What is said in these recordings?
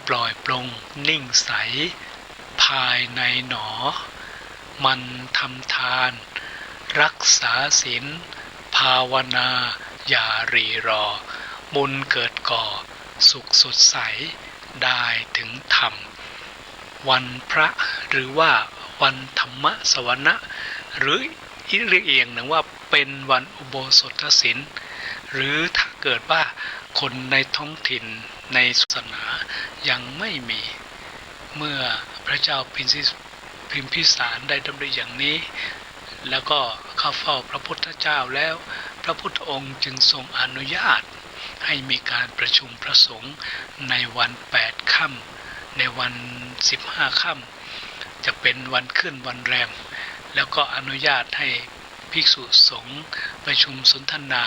ปล่อยปลงนิ่งใสภายในหนอมันทำทานรักษาศีลภาวนาอย่ารีรอบุญเกิดก่อสุขสดใสได้ถึงธรรมวันพระหรือว่าวันธรรมสวนะหรืออีกเรียกเองนะว่าเป็นวันอุโบสถศีลหรือถ้าเกิดว่าคนในท้องถิ่นในศาสนายังไม่มีเมื่อพระเจ้าพิมพิสารได้ดำริอย่างนี้แล้วก็เข้าเฝ้าพระพุทธเจ้าแล้วพระพุทธองค์จึงทรงอนุญาตให้มีการประชุมพระสงฆ์ในวัน8 ค่ำในวัน15 ค่ำจะเป็นวันขึ้นวันแรมแล้วก็อนุญาตให้ภิกษุสงฆ์ประชุมสนทนา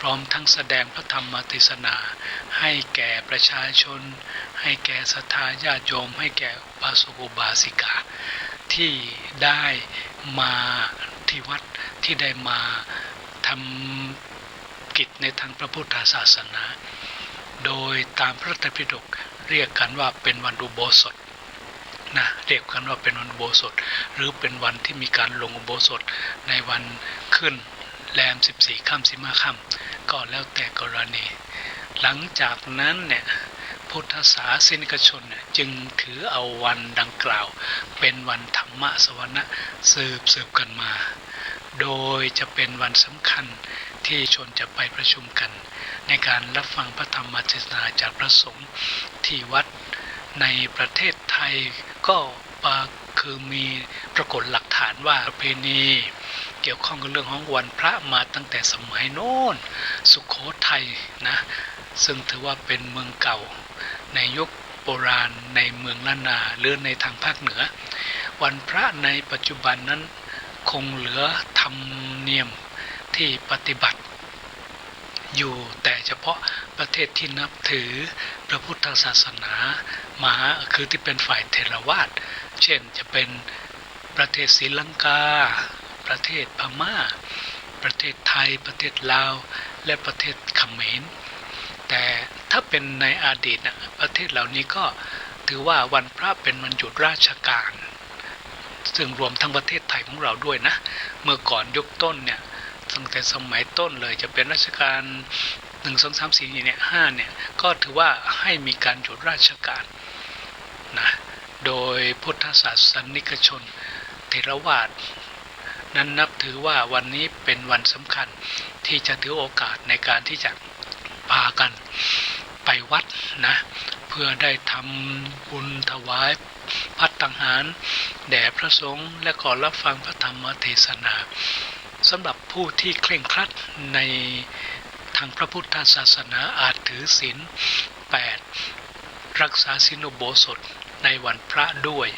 พร้อมทั้งแสดงพระธรรมเทศนาให้แก่ประชาชนให้แก่ศรัทธาญาติโยมให้แก่อุบาสกอุบาสิกาที่ได้มาที่วัดที่ได้มาทำกิจในทางพระพุทธศาสนาโดยตามพระไตรปิฎกเรียกกันว่าเป็นวันอุโบสถนะเรียกกันว่าเป็นวันอุโบสถหรือเป็นวันที่มีการลงอุโบสถในวันขึ้นแรม14 ค่ำ15 ค่ำก็แล้วแต่กรณีหลังจากนั้นเนี่ยพุทธศาสนิกชนจึงถือเอาวันดังกล่าวเป็นวันธรรมสวนะสืบกันมาโดยจะเป็นวันสำคัญที่ชนจะไปประชุมกันในการรับฟังพระธรรมเทศนาจากพระสงฆ์ที่วัดในประเทศไทยก็คือมีปรากฏหลักฐานว่าประเพณีเกี่ยวข้องกับเรื่องของวันพระมาตั้งแต่สมัยโน้นสุโขทัยนะซึ่งถือว่าเป็นเมืองเก่าในยุคโบราณในเมืองล้านนาหรือในทางภาคเหนือวันพระในปัจจุบันนั้นคงเหลือธรรมเนียมที่ปฏิบัติอยู่แต่เฉพาะประเทศที่นับถือพระพุทธศาสนาคือที่เป็นฝ่ายเถรวาทเช่นจะเป็นประเทศศรีลังกาประเทศพม่าประเทศไทยประเทศลาวและประเทศเขมรแต่ถ้าเป็นในอดีตประเทศเหล่านี้ก็ถือว่าวันพระเป็นวันหยุดราชการซึ่งรวมทั้งประเทศไทยของเราด้วยนะเมื่อก่อนยุคต้นเนี่ยตั้งแต่สมัยต้นเลยจะเป็นราชการ1 2 3 4เนี่ย5เนี่ยก็ถือว่าให้มีการหยุดราชการนะโดยพุทธศาสนิกชนเถรวาทนั้นนับถือว่าวันนี้เป็นวันสำคัญที่จะถือโอกาสในการที่จะพากันไปวัดนะเพื่อได้ทำบุญถวายภัตตาหารแด่พระสงฆ์และก็รับฟังพระธรรมเทศนาสำหรับผู้ที่เคร่งครัดในทางพระพุทธศาสนาอาจถือศีล 8รักษาศีลอุโบสถในวันพระด้วย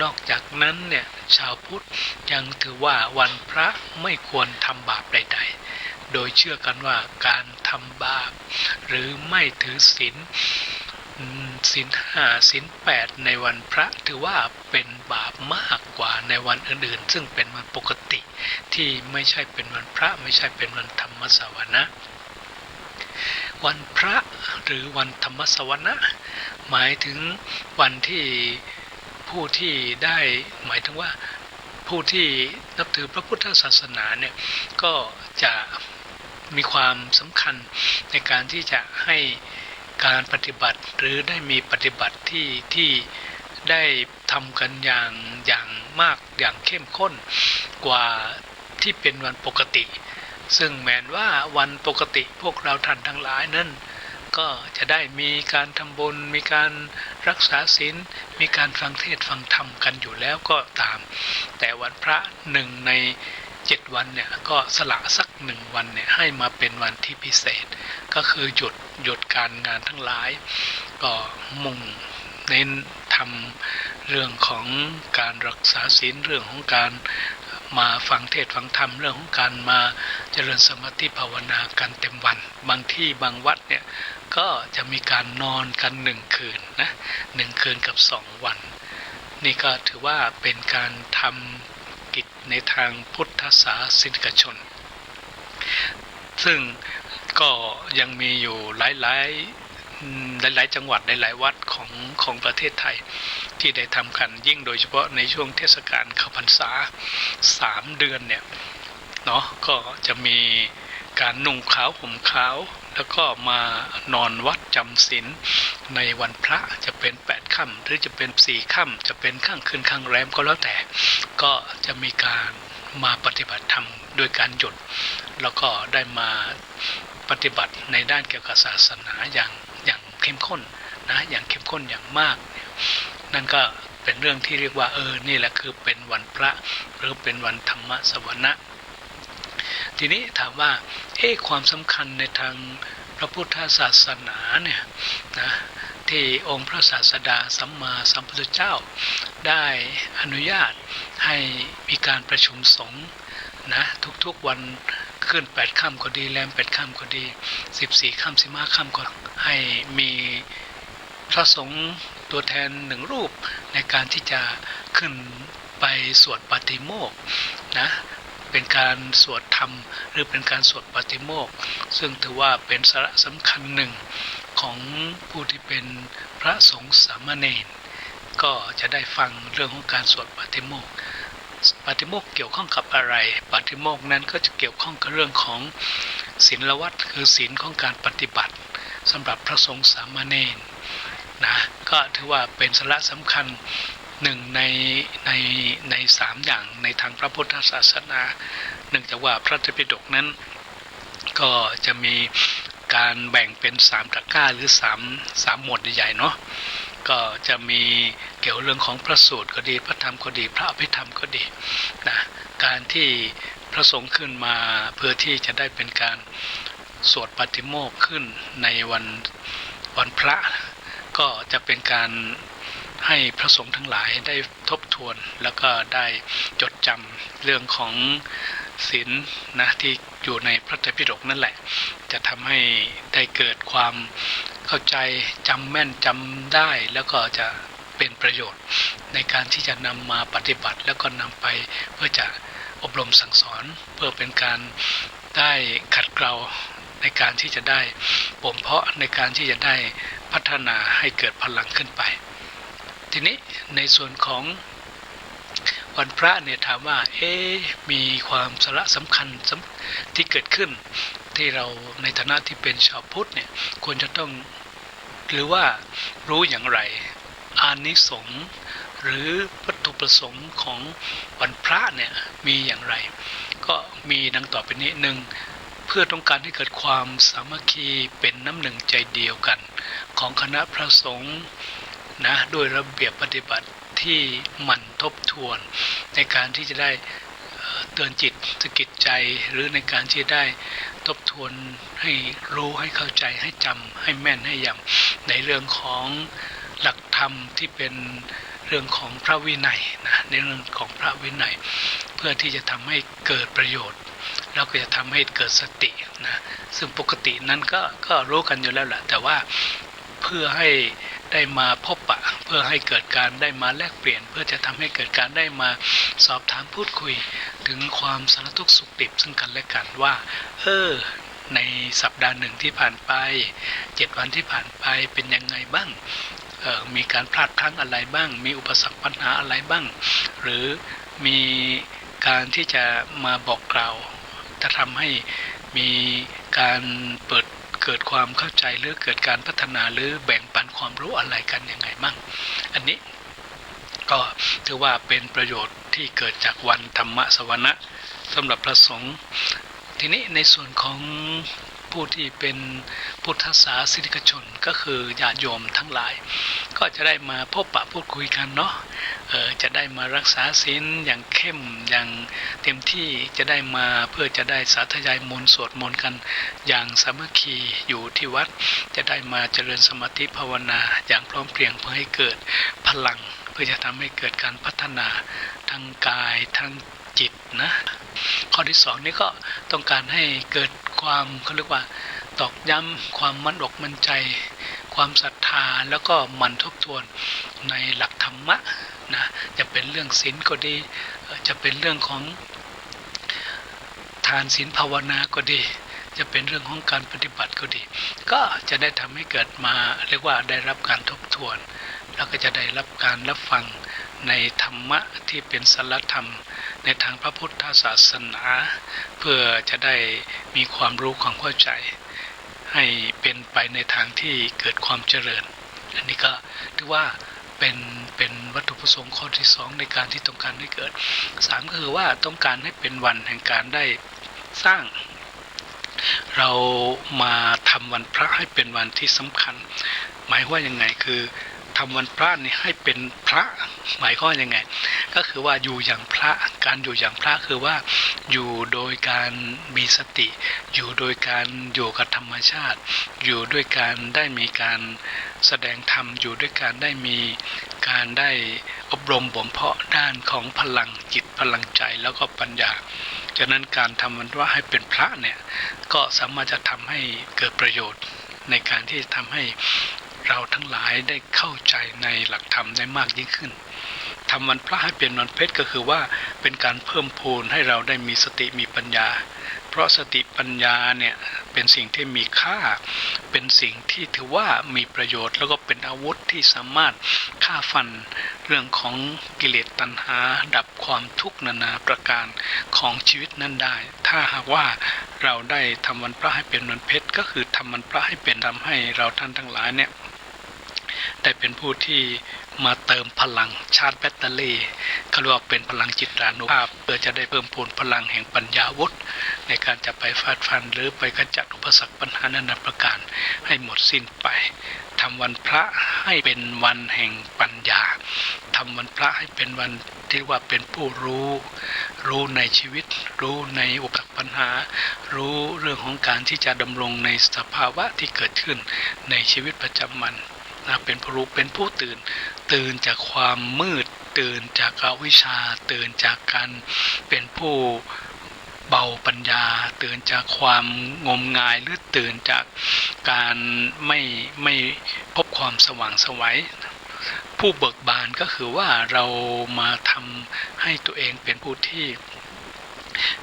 นอกจากนั้นเนี่ยชาวพุทธยังถือว่าวันพระไม่ควรทำบาปใดๆโดยเชื่อกันว่าการทำบาปหรือไม่ถือศีล5ศีล8ในวันพระถือว่าเป็นบาปมากกว่าในวันอื่นๆซึ่งเป็นวันปกติที่ไม่ใช่เป็นวันพระไม่ใช่เป็นวันธรรมสวนะวันพระหรือวันธรรมสวนะหมายถึงวันที่ผู้ที่ได้หมายถึงว่าผู้ที่นับถือพระพุทธศาสนาเนี่ยก็จะมีความสำคัญในการที่จะให้การปฏิบัติหรือได้มีปฏิบัติที่ได้ทำกันอย่างมากอย่างเข้มข้นกว่าที่เป็นวันปกติซึ่งแม้ว่าวันปกติพวกเราท่านทั้งหลายนั้นก็จะได้มีการทำบุญมีการรักษาศีลมีการฟังเทศน์ฟังธรรมกันอยู่แล้วก็ตามแต่วันพระ1 ใน 7 วันเนี่ยก็สละสัก1 วันเนี่ยให้มาเป็นวันที่พิเศษก็คือหยุดการงานทั้งหลายก็มุ่งเน้นทำเรื่องของการรักษาศีลเรื่องของการมาฟังเทศน์ฟังธรรมเรื่องของการมาเจริญสมาธิภาวนากันเต็มวันบางที่บางวัดเนี่ยก็จะมีการนอนกัน1 คืนนะ1 คืนกับ2 วันนี่ก็ถือว่าเป็นการทำกิจในทางพุทธศาสนิกชนซึ่งก็ยังมีอยู่หลาย หลายๆจังหวัดหลายๆวัดของประเทศไทยที่ได้ทำกันยิ่งโดยเฉพาะในช่วงเทศกาลเข้าพรรษา3 เดือนเนี่ยเนาะก็จะมีการนุ่งขาวห่มขาวแล้วก็มานอนวัดจำศีลในวันพระจะเป็น8 ค่ำหรือจะเป็น4 ค่ำจะเป็นข้างคืนข้างแรมก็แล้วแต่ก็จะมีการมาปฏิบัติธรรมโดยการหยุดแล้วก็ได้มาปฏิบัติในด้านเกี่ยวกับศาสนาอย่างเข้มข้นนะอย่างเข้มข้นอย่างมากนั่นก็เป็นเรื่องที่เรียกว่านี่แหละคือเป็นวันพระหรือเป็นวันธรรมสวนะทีนี้ถามว่าความสำคัญในทางพระพุทธศาสนาเนี่ยนะที่องค์พระศาสดาสัมมาสัมพุทธเจ้าได้อนุญาตให้มีการประชุมสงฆ์นะทุกๆวันขึ้น8 ค่ำก็ดีแรม8 ค่ำก็ดี14 ค่ำ15 ค่ำก็ให้มีพระสงฆ์ตัวแทน1 รูปในการที่จะขึ้นไปสวดปาฏิโมกข์นะเป็นการสวดธรรมหรือเป็นการสวดปาฏิโมกข์ซึ่งถือว่าเป็นสาระสำคัญหนึ่งของผู้ที่เป็นพระสงฆ์สามเณรก็จะได้ฟังเรื่องของการสวดปาฏิโมกข์ปาฏิโมกข์เกี่ยวข้องกับอะไรปาฏิโมกข์นั้นก็จะเกี่ยวข้องกับเรื่องของศีลวัตรคือศีลของการปฏิบัติสำหรับพระสงฆ์สามเณรนะก็ถือว่าเป็นสาระสำคัญ1ใน3 อย่างในทางพระพุทธศาสนาเนื่องจากว่าพระไตรปิฎกนั้นก็จะมีการแบ่งเป็น3 ตะกร้าหรือ3 หมวดใหญ่ๆเนาะก็จะมีเกี่ยวเรื่องของพระสูตรก็ดีพระธรรมก็ดีพระอภิธรรมก็ดีนะการที่พระสงฆ์ขึ้นมาเพื่อที่จะได้เป็นการสวดปาฏิโมกข์ขึ้นในวันพระก็จะเป็นการให้พระสงฆ์ทั้งหลายได้ทบทวนแล้วก็ได้จดจำเรื่องของศีลนะที่อยู่ในพระไตรปิฎกนั่นแหละจะทำให้ได้เกิดความเข้าใจจำแม่นจำได้แล้วก็จะเป็นประโยชน์ในการที่จะนำมาปฏิบัติแล้วก็นำไปเพื่อจะอบรมสั่งสอนเพื่อเป็นการได้ขัดเกลาในการที่จะได้บ่มเพาะในการที่จะได้พัฒนาให้เกิดพลังขึ้นไปทีนี้ในส่วนของวันพระเนี่ยถามว่ามีความสาระสำคัญที่เกิดขึ้นที่เราในฐานะที่เป็นชาวพุทธเนี่ยควรจะต้องหรือว่ารู้อย่างไรอานิสงส์หรือวัตถุประสงค์ของวันพระเนี่ยมีอย่างไรก็มีดังต่อไปนี้1เพื่อต้องการให้เกิดความสามัคคีเป็นน้ำหนึ่งใจเดียวกันของคณะพระสงฆ์นะโดยระเบียบปฏิบัติที่หมั่นทบทวนในการที่จะได้เตือนจิตสะกิดใจหรือในการที่ได้ทบทวนให้รู้ให้เข้าใจให้จำให้แม่นให้ยำในเรื่องของหลักธรรมที่เป็นเรื่องของพระวินัยนะในเรื่องของพระวินัยเพื่อที่จะทำให้เกิดประโยชน์แล้วก็จะทำให้เกิดสตินะซึ่งปกตินั้นก็รู้กันอยู่แล้วแหละแต่ว่าเพื่อให้ได้มาพบปะเพื่อให้เกิดการได้มาแลกเปลี่ยนเพื่อจะทำให้เกิดการได้มาสอบถามพูดคุยถึงความสารทุกข์สุขดิบซึ่งกันและกันว่าในสัปดาห์หนึ่งที่ผ่านไป7 วันที่ผ่านไปเป็นยังไงบ้างมีการพลาดพลั้งอะไรบ้างมีอุปสรรคปัญหาอะไรบ้างหรือมีการที่จะมาบอกกล่าวจะทำให้มีการเกิดความเข้าใจหรือเกิดการพัฒนาหรือแบ่งปันความรู้อะไรกันยังไงบ้างอันนี้ก็ถือว่าเป็นประโยชน์ที่เกิดจากวันธรรมสวนะสำหรับพระสงฆ์ทีนี้ในส่วนของผู้ที่เป็นพุทธศาสนิกชนก็คือญาติโยมทั้งหลายก็จะได้มาพบปะพูดคุยกันเนาะจะได้มารักษาศีลอย่างเข้มอย่างเต็มที่จะได้มาเพื่อจะได้สาธยายมนต์สวดมนต์กันอย่างสามัคคีอยู่ที่วัดจะได้มาเจริญสมาธิภาวนาอย่างพร้อมเพรียงเพื่อให้เกิดพลังเพื่อจะทำให้เกิดการพัฒนาทั้งกายทั้งจิตนะข้อที่2นี้ก็ต้องการให้เกิดความเขาเรียกว่าตอกย้ำความมั่นอกมั่นใจความศรัทธาแล้วก็หมั่นทบทวนในหลักธรรมะนะจะเป็นเรื่องศีลก็ดีจะเป็นเรื่องของทานศีลภาวนาก็ดี จะเป็นเรื่องของการปฏิบัติก็ดีก็จะได้ทำให้เกิดมาเรียกว่าได้รับการทบทวนแล้วก็จะได้รับการรับฟังในธรรมะที่เป็นสารธรรมในทางพระพุทธศาสนาเพื่อจะได้มีความรู้ความเข้าใจให้เป็นไปในทางที่เกิดความเจริญอันนี้ก็ถือว่าเป็นวัตถุประสงค์ข้อที่2ในการที่ต้องการให้เกิด3ก็คือว่าต้องการให้เป็นวันแห่งการได้สร้างเรามาทำวันพระให้เป็นวันที่สำคัญหมายว่ายังไงคือทำวันพระนี่ให้เป็นพระหมายความยังไงก็คือว่าอยู่อย่างพระการอยู่อย่างพระคือว่าอยู่โดยการมีสติอยู่โดยการอยู่กับธรรมชาติอยู่ด้วยการได้มีการแสดงธรรมอยู่ด้วยการได้มีการได้อบรมบ่มเพาะด้านของพลังจิตพลังใจแล้วก็ปัญญาฉะนั้นการทำวันพระให้เป็นพระเนี่ยก็สามารถจะทำให้เกิดประโยชน์ในการที่ทำให้เราทั้งหลายได้เข้าใจในหลักธรรมได้มากยิ่งขึ้นทำวันพระให้เป็นวันเพชรก็คือว่าเป็นการเพิ่มพูนให้เราได้มีสติมีปัญญาเพราะสติปัญญาเนี่ยเป็นสิ่งที่มีค่าเป็นสิ่งที่ถือว่ามีประโยชน์แล้วก็เป็นอาวุธที่สามารถฆ่าฟันเรื่องของกิเลสตัณหาดับความทุกข์นานาประการของชีวิตนั้นได้ถ้าหากว่าเราได้ทำวันพระให้เป็นวันเพชรก็คือทำวันพระให้เป็นทำให้เราท่านทั้งหลายเนี่ยได้เป็นผู้ที่มาเติมพลังชาร์จแบตเตอรี่เขาเรียกว่าเป็นพลังจิตรานุภาพเพื่อจะได้เพิ่มพูนพลังแห่งปัญญาวุฒิในการจะไปฟาดฟันหรือไปขจัดอุปสรรคปัญหานานาประการให้หมดสิ้นไปทำวันพระให้เป็นวันแห่งปัญญาทำวันพระให้เป็นวันที่ว่าเป็นผู้รู้ในชีวิตรู้ในอุปสรรคปัญหารู้เรื่องของการที่จะดำรงในสภาวะที่เกิดขึ้นในชีวิตประจำวันเป็นผู้รู้เป็นผู้ตื่นจากความมืดตื่นจากอวิชชาตื่นจากการเป็นผู้เบาปัญญาตื่นจากความงมงายหรือตื่นจากการไม่พบความสว่างไสวผู้เบิกบานก็คือว่าเรามาทำให้ตัวเองเป็นผู้ที่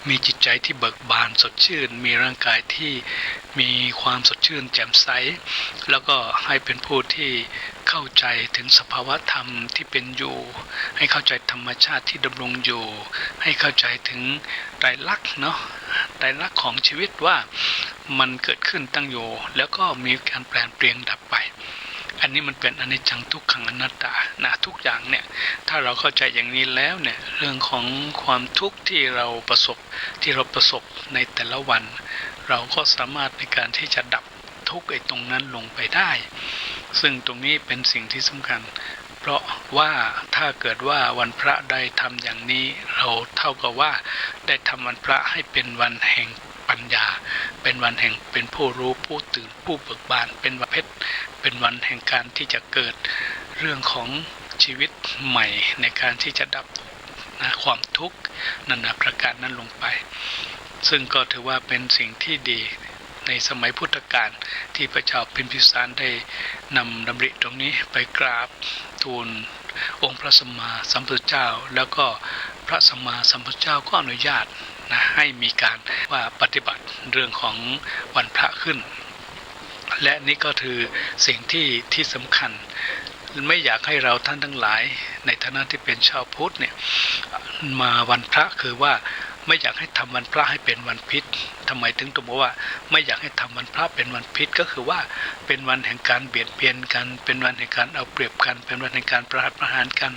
มีจิตใจที่เบิกบานสดชื่นมีร่างกายที่มีความสดชื่นแจ่มใสแล้วก็ให้เป็นผู้ที่เข้าใจถึงสภาวะธรรมที่เป็นอยู่ให้เข้าใจธรรมชาติที่ดำรงอยู่ให้เข้าใจถึงไตรลักษณ์เนาะไตรลักษณ์ของชีวิตว่ามันเกิดขึ้นตั้งอยู่แล้วก็มีการแปรเปลี่ยนดับไปอันนี้มันเป็นอนิจจังทุกขังอนัตตานะทุกอย่างเนี่ยถ้าเราเข้าใจอย่างนี้แล้วเนี่ยเรื่องของความทุกข์ที่เราประสบในแต่ละวันเราก็สามารถในการที่จะดับทุกข์ไอ้ตรงนั้นลงไปได้ซึ่งตรงนี้เป็นสิ่งที่สำคัญเพราะว่าถ้าเกิดว่าวันพระได้ทำอย่างนี้เราเท่ากับว่าได้ทำวันพระให้เป็นวันแห่งปัญญาเป็นวันแห่งเป็นผู้รู้ผู้ตื่นผู้เบิกบานเป็นวันเพชรเป็นวันแห่งการที่จะเกิดเรื่องของชีวิตใหม่ในการที่จะดับความทุกข์นานาประการนั้นลงไปซึ่งก็ถือว่าเป็นสิ่งที่ดีในสมัยพุทธกาลที่พระเจ้าพิมพิสารได้นำดำริตรงนี้ไปกราบทูลองค์พระสัมมาสัมพุทธเจ้าแล้วก็พระสัมมาสัมพุทธเจ้าก็อนุญาตให้มีการว่าปฏิบัติเรื่องของวันพระขึ้นและนี่ก็คือสิ่งที่สำคัญไม่อยากให้เราท่านทั้งหลายในฐานะที่เป็นชาวพุทธเนี่ยมาวันพระคือว่าไม่อยากให้ทำวันพระให้เป็นวันพิษทำไมถึงต้องบอกว่าไม่อยากให้ทำวันพระเป็นวันพิษก็คือว่าเป็นวันแห่งการเบียดเบียนกันเป็นวันแห่งการเอาเปรียบกันเป็นวันแห่งการประหารกัน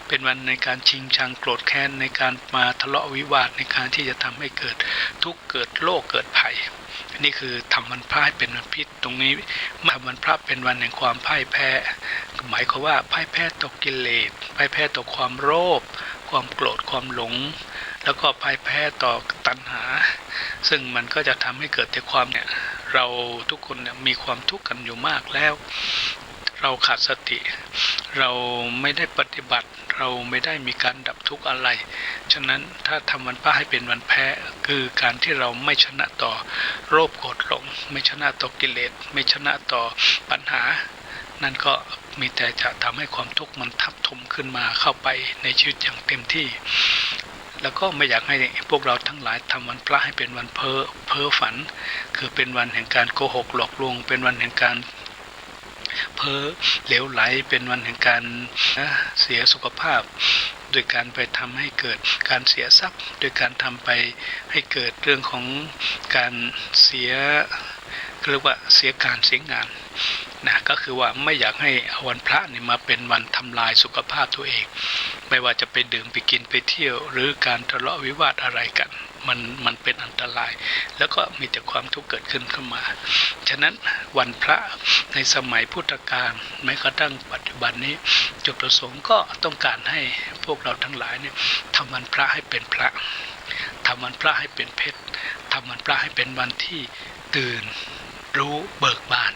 เป็นวันในการชิงชังโกรธแค้นในการมาทะเลาะวิวาทในการที่จะทำให้เกิดทุกข์เกิดโรคเกิดภัยนี่คือทำวันพระให้เป็นวันพิษตรงนี้ทำวันพระเป็นวันแห่งความพ่ายแพ้หมายความว่าพ่ายแพ้ต่อกิเลสพ่ายแพ้ต่อความโลภความโกรธความหลงแล้วก็พ่ายแพ้ต่อตัณหาซึ่งมันก็จะทำให้เกิดแต่ความเนี่ยเราทุกคนเนี่ยมีความทุกข์กันอยู่มากแล้วเราขาดสติเราไม่ได้ปฏิบัติเราไม่ได้มีการดับทุกข์อะไรฉะนั้นถ้าทำวันพระให้เป็นวันแพ้คือการที่เราไม่ชนะต่อโลภโกรธหลงไม่ชนะต่อกิเลสไม่ชนะต่อปัญหานั่นก็มีแต่จะทำให้ความทุกข์มันทับถมขึ้นมาเข้าไปในชีวิตอย่างเต็มที่ แล้วก็ไม่อยากให้พวกเราทั้งหลายทำวันพระให้เป็นวันเพ้อฝันคือเป็นวันแห่งการโกหกหลอกลวงเป็นวันแห่งการเพ้อเหลวไหลเป็นวันแห่งการเสียสุขภาพโดยการไปทำให้เกิดการเสียทรัพย์โดยการทำไปให้เกิดเรื่องของการเสียเรียกว่าเสียการเสียงานนะก็คือว่าไม่อยากให้วันพระนี่มาเป็นวันทำลายสุขภาพตัวเองไม่ว่าจะไปดื่มไปกินไปเที่ยวหรือการทะเลาะวิวาทอะไรกันมันเป็นอันตรายแล้วก็มีแต่ความทุกข์เกิดขึ้นมาฉะนั้นวันพระในสมัยพุทธกาลแม้กระทั่งปัจจุบันนี้จุดประสงค์ก็ต้องการให้พวกเราทั้งหลายเนี่ยทำวันพระให้เป็นพระทำวันพระให้เป็นเพชรทำวันพระให้เป็นวันที่ตื่นรู้เบิกบาน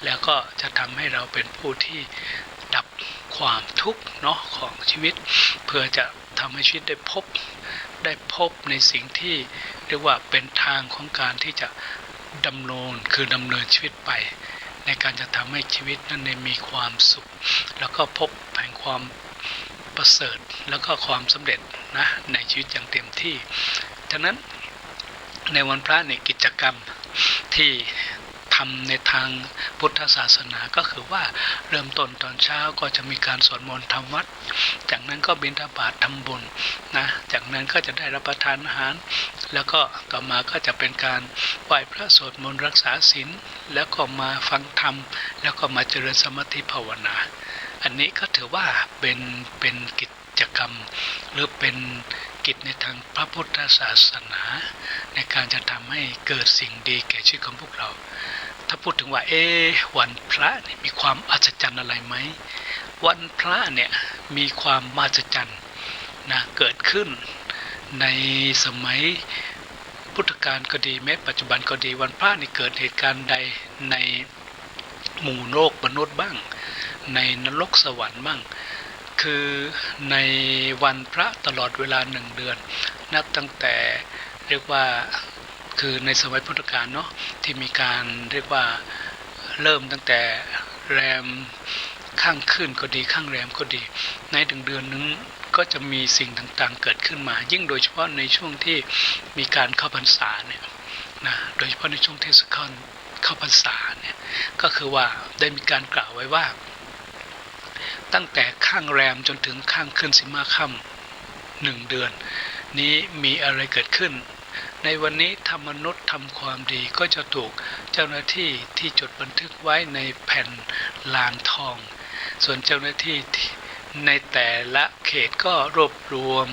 แล้วก็จะทำให้เราเป็นผู้ที่ดับความทุกข์เนาะของชีวิตเพื่อจะทำให้ชีวิตได้พบในสิ่งที่เรียกว่าเป็นทางของการที่จะดำเนินชีวิตไปในการจะทำให้ชีวิตนั้นมีความสุขแล้วก็พบแห่งความประเสริฐแล้วก็ความสำเร็จนะในชีวิตอย่างเต็มที่ฉะนั้นในวันพระในกิจกรรมที่ทำในทางพุทธศาสนาก็คือว่าเริ่มต้นตอนเช้าก็จะมีการสวดมนต์ทำวัดจากนั้นก็บิณฑบาตทำบุญนะจากนั้นก็จะได้รับประทานอาหารแล้วก็ต่อมาก็จะเป็นการไหว้พระสวดมนต์รักษาศีลแล้วก็มาฟังธรรมแล้วก็มาเจริญสมาธิภาวนาอันนี้ก็ถือว่าเป็นกิจกรรมหรือเป็นกิจในทางพระพุทธศาสนาในการจะทำให้เกิดสิ่งดีแก่ชีวิตของพวกเราถ้าพูดถึงว่าวันพระเนี่ยมีความอัศจรรย์อะไรไหมวันพระเนี่ยมีความมหัศจรรย์นะเกิดขึ้นในสมัยพุทธกาลก็ดีแม้ปัจจุบันก็ดีวันพระนี่เกิดเหตุการณ์ใดในหมู่โลกมนุษย์บ้างในนรกสวรรค์บ้างคือในวันพระตลอดเวลา1 เดือนนับตั้งแต่เรียกว่าคือในสมัยพุทธกาลเนาะที่มีการเรียกว่าเริ่มตั้งแต่แรมข้างขึ้นก็ดีข้างแรมก็ดีในเดือนนึงก็จะมีสิ่งต่างๆเกิดขึ้นมายิ่งโดยเฉพาะในช่วงที่มีการเข้าพรรษาเนี่ยนะโดยเฉพาะในช่วงเทศกาลเข้าพรรษาเนี่ยก็คือว่าได้มีการกล่าวไว้ว่าตั้งแต่ข้างแรมจนถึงข้างขึ้น15 ค่ำ1 เดือนนี้มีอะไรเกิดขึ้นในวันนี้ถ้ามนุษย์ทำความดีก็จะถูกเจ้าหน้าที่ที่จดบันทึกไว้ในแผ่นลานทองส่วนเจ้าหน้าที่ในแต่ละเขตก็รวบรวม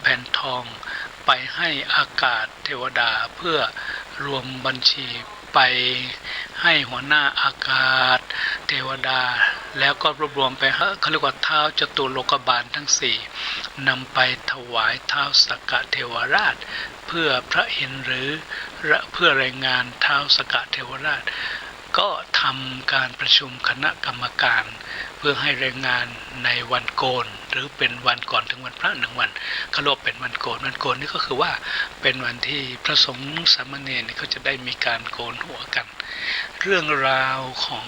แผ่นทองไปให้อากาศเทวดาเพื่อรวมบัญชีไปให้หัวหน้าอากาศเทวดาแล้วก็รวบรวมไปเขาเรียกว่าท้าวจตุโลกบาลทั้ง4นำไปถวายท้าวสักกะเทวราชเพื่อพระอินทร์หรือเพื่อรายงานท้าวสักกะเทวราชก็ทำการประชุมคณะกรรมการเพื่อให้รายงานในวันโกนหรือเป็นวันก่อนถึงวันพระ1 วันเขาเรียกเป็นวันโกนนี่ก็คือว่าเป็นวันที่พระสงฆ์สามเณรเขาจะได้มีการโกนหัวกันเรื่องราวของ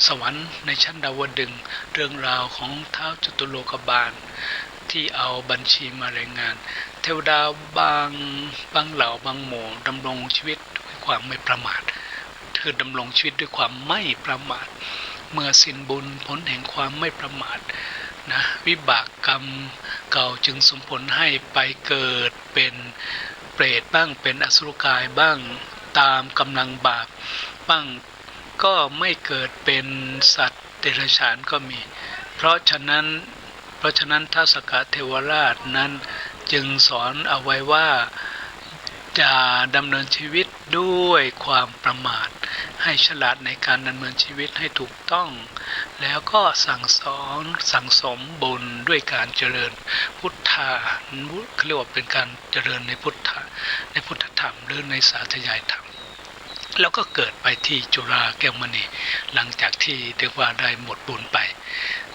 สวรรค์ในชั้นดาวดึงส์เรื่องราวของท้าวจตุโลกบาลที่เอาบัญชีมารายงานเทวดาบางเหล่าบางหมู่ดำรงชีวิตด้วยความไม่ประมาทคือดำรงชีวิตด้วยความไม่ประมาทเมื่อสิ้นบุญผลแห่งความไม่ประมาทนะวิบากกรรมเก่าจึงสมผลให้ไปเกิดเป็นเปรตบ้างเป็นอสุรกายบ้างตามกำลังบาปบ้างก็ไม่เกิดเป็นสัตว์เดรัจฉานก็มีเพราะฉะนั้นท้าวสักกะเทวราชนั้นจึงสอนเอาไว้ว่าจะดำเนินชีวิตด้วยความประมาทให้ฉลาดในการดำเนินชีวิตให้ถูกต้องแล้วก็สั่งสมบุญด้วยการเจริญพุทธะเรียกว่าเป็นการเจริญในพุทธธรรมหรือในสาธยายธรรมแล้วก็เกิดไปที่จุฬาแก้วมณีหลังจากที่เรียกว่าได้หมดบุญไป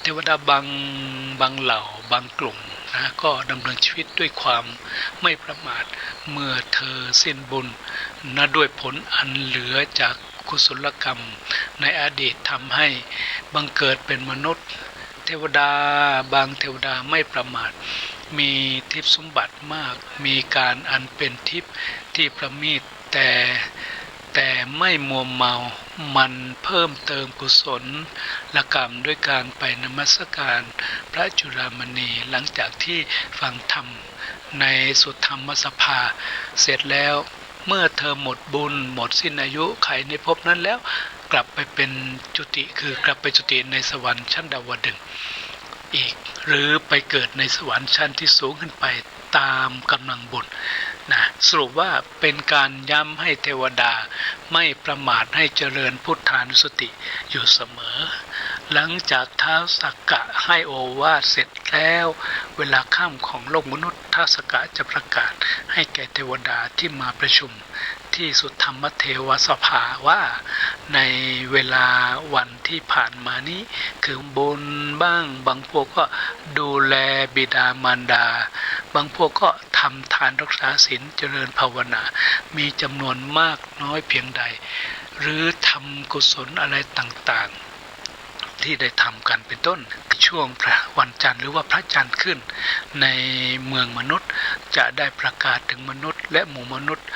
เทวดาบางเหล่าบางกลุ่มนะก็ดำเนินชีวิตด้วยความไม่ประมาทเมื่อเธอสิ้นบุญนะด้วยผลอันเหลือจากกุศลกรรมในอดีตทำให้บังเกิดเป็นมนุษย์บางเทวดาไม่ประมาท มีทิพย์สมบัติมากมีการอันเป็นทิพย์ที่ประณีตแต่ไม่มัวเมามันเพิ่มเติมกุศลละกรรมด้วยการไปนมัสการพระจุฬามณีหลังจากที่ฟังธรรมในสุทธรรมสภาเสร็จแล้วเมื่อเธอหมดบุญหมดสิ้นอายุไขในภพนั้นแล้วกลับไปเป็นจุติคือกลับไปจุติในสวรรค์ชั้นดาวดึงส์อีกหรือไปเกิดในสวรรค์ชั้นที่สูงขึ้นไปตามกำลังบุญนะสรุปว่าเป็นการย้ำให้เทวดาไม่ประมาทให้เจริญพุทธานุสติอยู่เสมอหลังจากท้าวสักกะให้โอวาทเสร็จแล้วเวลาค่ำของโลกมนุษย์ท้าวสักกะจะประกาศให้แก่เทวดาที่มาประชุมที่สุทธรรมเทวสภาว่าในเวลาวันที่ผ่านมานี้คือบุญบ้างบางพวกก็ดูแลบิดามารดาบางพวกก็ทำทานรักษาศีลเจริญภาวนามีจำนวนมากน้อยเพียงใดหรือทำกุศลอะไรต่างๆที่ได้ทำกันเป็นต้นช่วงพระวันจันทร์หรือว่าพระจันทร์ขึ้นในเมืองมนุษย์จะได้ประกาศถึงมนุษย์และหมู่มนุษย์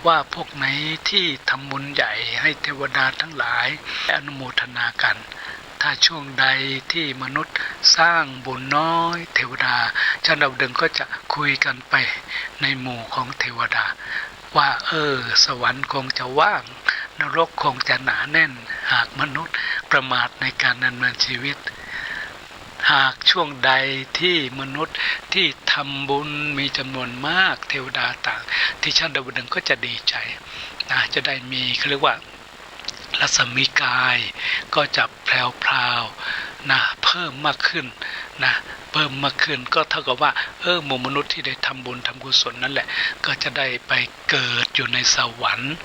ว่าพวกไหนที่ทำบุญใหญ่ให้เทวดาทั้งหลายอนุโมทนากันถ้าช่วงใดที่มนุษย์สร้างบุญน้อยเทวดาชั้นดาวดึงส์ก็จะคุยกันไปในหมู่ของเทวดาว่าสวรรค์คงจะว่างนรกคงจะหนาแน่นหากมนุษย์ประมาทในการดำเนินชีวิตหากช่วงใดที่มนุษย์ที่ทำบุญมีจำนวนมากเทวดาต่างที่ชั้นดาวดึงส์ก็จะดีใจนะจะได้มีเขาเรียกว่ารัศมีกายก็จะแพรวๆนะเพิ่มมากขึ้นนะเพิ่มมากขึ้นก็เท่ากับว่าหมู่มนุษย์ที่ได้ทำบุญทำกุศลนั่นแหละก็จะได้ไปเกิดอยู่ในสวรรค์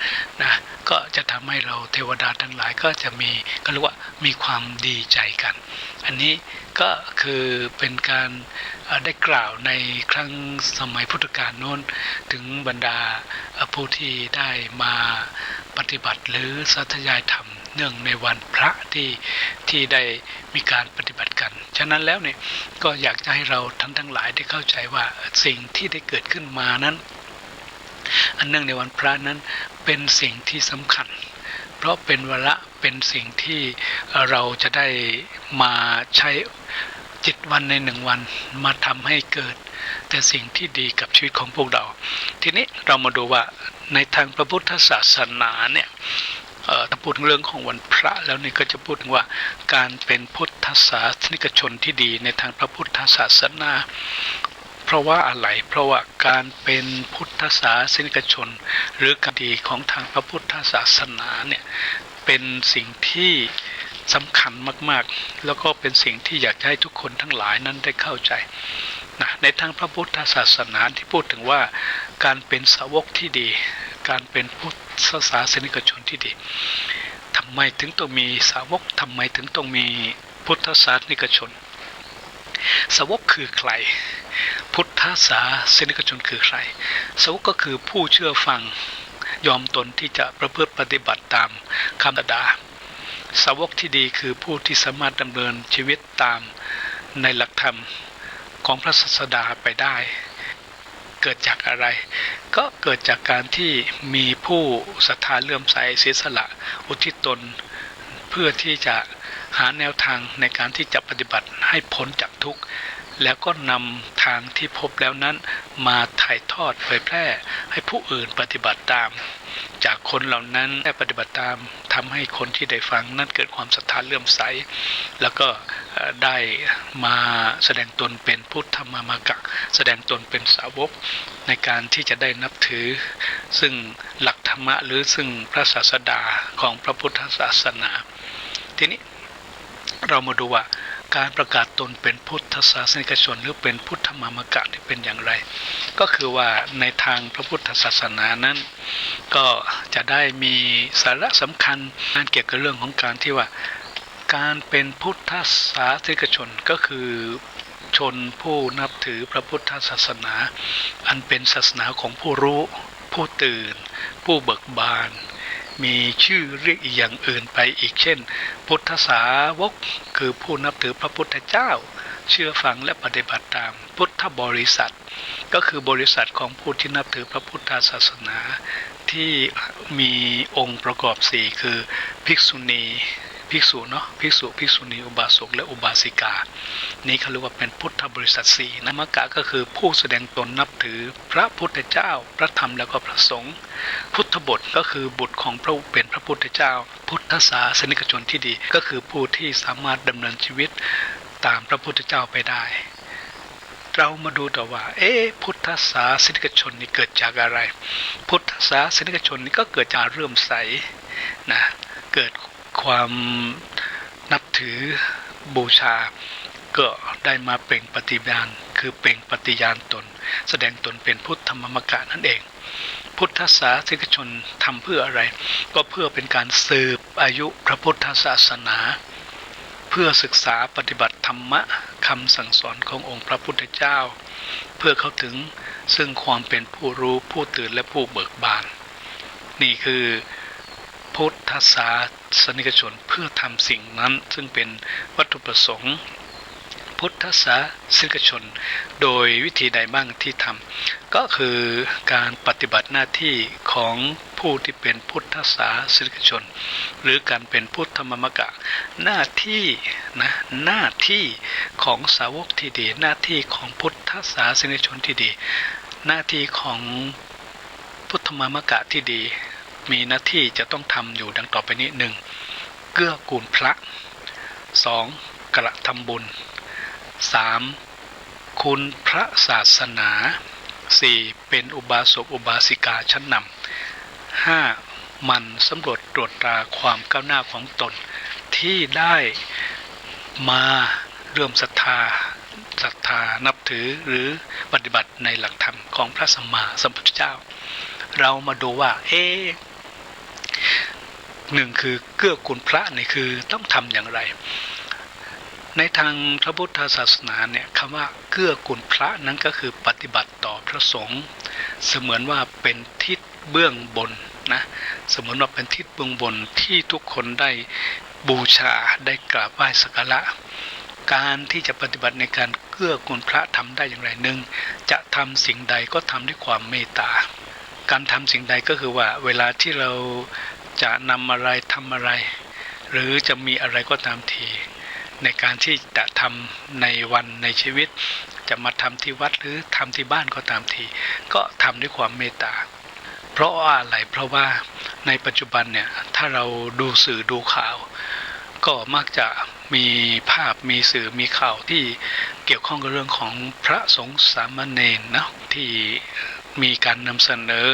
นะก็จะทำให้เราเทวดาทั้งหลายก็จะมีก็เรียกว่ามีความดีใจกันอันนี้ก็คือเป็นการได้กล่าวในครั้งสมัยพุทธกาลโน้นถึงบรรดาผู้ที่ได้มาปฏิบัติหรือสาธยายธรรมเนื่องในวันพระที่ได้มีการปฏิบัติกันฉะนั้นแล้วเนี่ยก็อยากจะให้เราทั้งหลายได้เข้าใจว่าสิ่งที่ได้เกิดขึ้นมานั้นอันเนื่องในวันพระนั้นเป็นสิ่งที่สำคัญเพราะเป็นวาระเป็นสิ่งที่เราจะได้มาใช้7 วันใน1 วันมาทำให้เกิดแต่สิ่งที่ดีกับชีวิตของพวกเราทีนี้เรามาดูว่าในทางพระพุทธศาสนาเนี่ยถ้าพูดถึงเรื่องของวันพระแล้วนี่ก็จะพูดถึงว่าการเป็นพุทธศาสนิกชนที่ดีในทางพระพุทธศาสนาเพราะว่าอะไรเพราะว่าการเป็นพุทธศาสนิกชนหรือการดีของทางพระพุทธศาสนาเนี่ยเป็นสิ่งที่สำคัญมากๆแล้วก็เป็นสิ่งที่อยากให้ทุกคนทั้งหลายนั้นได้เข้าใจนะในทางพระพุทธศาสนาที่พูดถึงว่าการเป็นสาวกที่ดีการเป็นพุทธศาสนิกชนที่ดีทำไมถึงต้องมีสาวกทำไมถึงต้องมีพุทธศาสนิกชนสาวกคือใครพุทธศาสนิกชนคือใครสาวกก็คือผู้เชื่อฟังยอมตนที่จะประพฤติปฏิบัติตามคำตรัสสาวกที่ดีคือผู้ที่สามารถดำเนินชีวิตตามในหลักธรรมของพระศาสดาไปได้เกิดจากอะไรก็เกิดจากการที่มีผู้ศรัทธาเลื่อมใสเสียสละอุทิศตนเพื่อที่จะหาแนวทางในการที่จะปฏิบัติให้พ้นจากทุกข์แล้วก็นำทางที่พบแล้วนั้นมาถ่ายทอดเผยแพร่ให้ผู้อื่นปฏิบัติตามจากคนเหล่านั้นได้ปฏิบัติตามทำให้คนที่ได้ฟังนั้นเกิดความศรัทธาเลื่อมใสแล้วก็ได้มาแสดงตนเป็นพุทธมามกะแสดงตนเป็นสาวกในการที่จะได้นับถือซึ่งหลักธรรมะหรือซึ่งพระศาสดาของพระพุทธศาสนาทีนี้เรามาดูว่าการประกาศตนเป็นพุทธศาสนิกชนหรือเป็นพุทธมามกะนี่เป็นอย่างไรก็คือว่าในทางพระพุทธศาสนานั้นก็จะได้มีสาระสำคัญการเกี่ยวกับเรื่องของการที่ว่าการเป็นพุทธศาสนิกชนก็คือชนผู้นับถือพระพุทธศาสนาอันเป็นศาสนาของผู้รู้ผู้ตื่นผู้เบิกบานมีชื่อเรียกอีกอย่างอื่นไปอีกเช่นพุทธสาวกคือผู้นับถือพระพุทธเจ้า เชื่อฟังและปฏิบัติตามพุทธบริษัทก็คือบริษัทของผู้ที่นับถือพระพุทธศาสนาที่มีองค์ประกอบ4คือภิกษุณีภิกษุเนาะภิกษุณีอุบาสกและอุบาสิกานี่เขาเรียกว่าเป็นพุทธบริษัท4นะมกะก็คือผู้แสดงตนนับถือพระพุทธเจ้าพระธรรมแล้วก็พระสงฆ์พุทธบทก็คือบุตรของพระเป็นพระพุทธเจ้าพุทธศาสนิกชนที่ดีก็คือผู้ที่สามารถดำเนินชีวิตตามพระพุทธเจ้าไปได้เรามาดูต่อว่าพุทธศาสนิกชนนี่เกิดจากอะไรพุทธศาสนิกชนนี่ก็เกิดจากเลื่อมใสนะเกิดความนับถือบูชาก็ได้มาเปล่งปฏิญาณคือเปล่งปฏิญาณตนแสดงตนเป็นพุทธมมกะนั่นเองพุทธศาสนิกชนทำเพื่ออะไรก็เพื่อเป็นการสืบอายุพระพุทธศาสนาเพื่อศึกษาปฏิบัติธรรมะคำสั่งสอนขององค์พระพุทธเจ้าเพื่อเข้าถึงซึ่งความเป็นผู้รู้ผู้ตื่นและผู้เบิกบานนี่คือพุทธศาสนิกชนเพื่อทำสิ่งนั้นซึ่งเป็นวัตถุประสงค์พุทธศาสนิกชนโดยวิธีใดบ้างที่ทำก็คือการปฏิบัติหน้าที่ของผู้ที่เป็นพุทธศาสนิกชนหรือการเป็นพุทธมมกะหน้าที่หน้าที่ของสาวกที่ดีหน้าที่ของพุทธศาสนิกชนที่ดีหน้าที่ของพุทธมมกะที่ดีมีหน้าที่จะต้องทำอยู่ดังต่อไปนี้ 1. เกื้อกูลพระ 2. กระทำบุญ 3. คุณพระศาสนา 4. เป็นอุบาสกอุบาสิกาชั้นนำ 5. มันสำรวจตรวจตราความก้าวหน้าของตนที่ได้มาเริ่มศรัทธานับถือหรือปฏิบัติในหลักธรรมของพระสัมมาสัมพุทธเจ้าเรามาดูว่าหนึ่งคือเกื้อกูลพระนี่คือต้องทำอย่างไรในทางพระพุทธศาสนาเนี่ยคำว่าเกื้อกูลพระนั้นก็คือปฏิบัติต่อพระสงฆ์เสมือนว่าเป็นทิศเบื้องบนนะเสมือนว่าเป็นทิศเบื้องบนที่ทุกคนได้บูชาได้กราบไหว้สักการะการที่จะปฏิบัติในการเกื้อกูลพระทำได้อย่างไรหนึ่งจะทำสิ่งใดก็ทำด้วยความเมตตาการทำสิ่งใดก็คือว่าเวลาที่เราจะนำอะไรทำอะไรหรือจะมีอะไรก็ตามทีในการที่จะทำในวันในชีวิตจะมาทำที่วัดหรือทำที่บ้านก็ตามทีก็ทำด้วยความเมตตาเพราะว่าอะไรเพราะว่าในปัจจุบันเนี่ยถ้าเราดูสื่อดูข่าวก็มักจะมีภาพมีสื่อมีข่าวที่เกี่ยวข้องกับเรื่องของพระสงฆ์สามเณรนะที่มีการนำเสนอ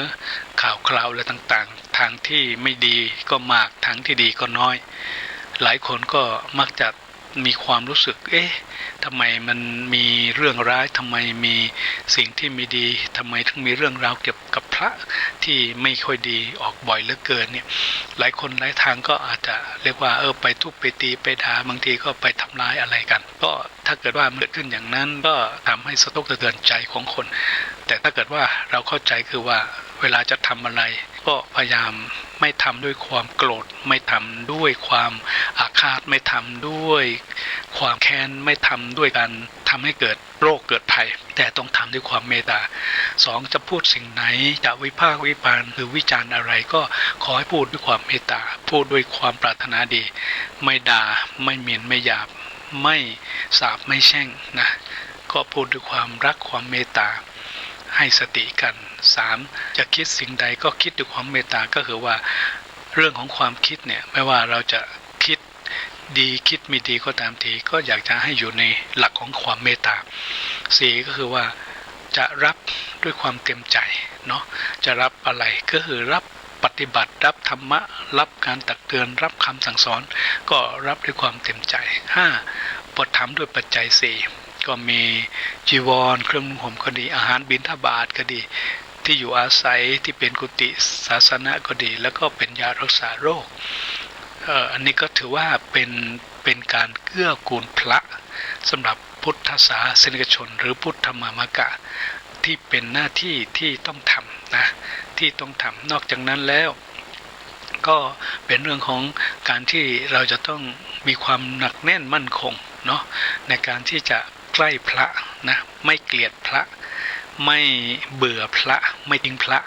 ข่าวคราวอะไรต่างๆทางที่ไม่ดีก็มากทางที่ดีก็น้อยหลายคนก็มักจะมีความรู้สึกทำไมมันมีเรื่องร้ายทำไมมีสิ่งที่ไม่ดีทำไมถึงมีเรื่องราวเกี่ยวกับพระที่ไม่ค่อยดีออกบ่อยเหลือเกินเนี่ยหลายคนหลายทางก็อาจจะเรียกว่าไปทุบไปตีไปด่าบางทีก็ไปทำร้ายอะไรกันก็ถ้าเกิดว่าเกิดขึ้นอย่างนั้นก็ทำให้สะทกสะเทือนใจของคนแต่ถ้าเกิดว่าเราเข้าใจคือว่าเวลาจะทำอะไรก็พยายามไม่ทำด้วยความโกรธไม่ทำด้วยความอาฆาตไม่ทำด้วยความแค้นไม่ทำด้วยการทำให้เกิดโรคเกิดภัยแต่ต้องทำด้วยความเมตตา 2. จะพูดสิ่งไหนจะวิพากษ์วิจารณ์หรือวิจารณ์อะไรก็ขอให้พูดด้วยความเมตตาพูดด้วยความปรารถนาดีไม่ด่าไม่หมิ่นไม่หยาบไม่สาปไม่แช่งนะก็พูดด้วยความรักความเมตตาให้สติกัน 3. จะคิดสิ่งใดก็คิดด้วยความเมตตาก็คือว่าเรื่องของความคิดเนี่ยไม่ว่าเราจะคิดดีคิดไม่ดีก็ตามทีก็อยากจะให้อยู่ในหลักของความเมตตา 4. ก็คือว่าจะรับด้วยความเต็มใจเนาะจะรับอะไรก็คือรับปฏิบัติรับธรรมะรับการตักเตือนรับคำสั่งสอนก็รับด้วยความเต็มใจ 5. อุปถัมภ์ด้วยปัจจัย 4ก็มีจีวรเครื่องนุ่งห่มก็ดีอาหารบิณฑบาตก็ดีที่อยู่อาศัยที่เป็นกุฏิศาสนะก็ดีแล้วก็เป็นยารักษาโรคอันนี้ก็ถือว่าเป็นการเกื้อกูลพระสำหรับพุทธศาสนิกชนหรือพุทธมามกะที่เป็นหน้าที่ที่ต้องทำนะที่ต้องทำนอกจากนั้นแล้วก็เป็นเรื่องของการที่เราจะต้องมีความหนักแน่นมั่นคงเนาะในการที่จะ ใกล้พระนะไม่เกลียดพระไม่เบื่อพระไม่ทิ้งพระ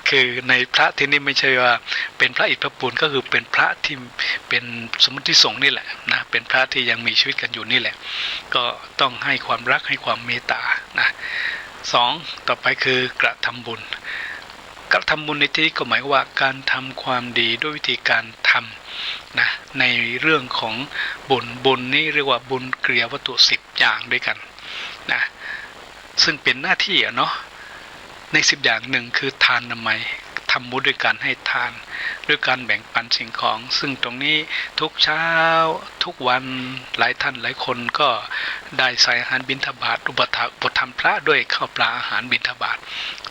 คือในพระที่นี่ไม่ใช่ว่าเป็นพระอิฐพระปูนก็คือเป็นพระที่เป็นสมมติสงฆ์นี่แหละนะเป็นพระที่ยังมีชีวิตกันอยู่นี่แหละก็ต้องให้ความรักให้ความเมตตานะสองต่อไปคือกระทำบุญกระทำบุญในที่นี้ก็หมายว่าการทำความดีด้วยวิธีการทำนะในเรื่องของบุญนี่เรียกว่าบุญเกลียวัตถุ10อย่างด้วยกันนะซึ่งเป็นหน้าที่เนาะใน10อย่างหนึ่งคือทานนามัยทำบุญด้วยการให้ทานด้วยการแบ่งปันสิ่งของซึ่งตรงนี้ทุกเช้าทุกวันหลายท่านหลายคนก็ได้ใส่อาหารบิณฑบาตอุปถัมภ์พระด้วยข้าวปลาอาหารบิณฑบาต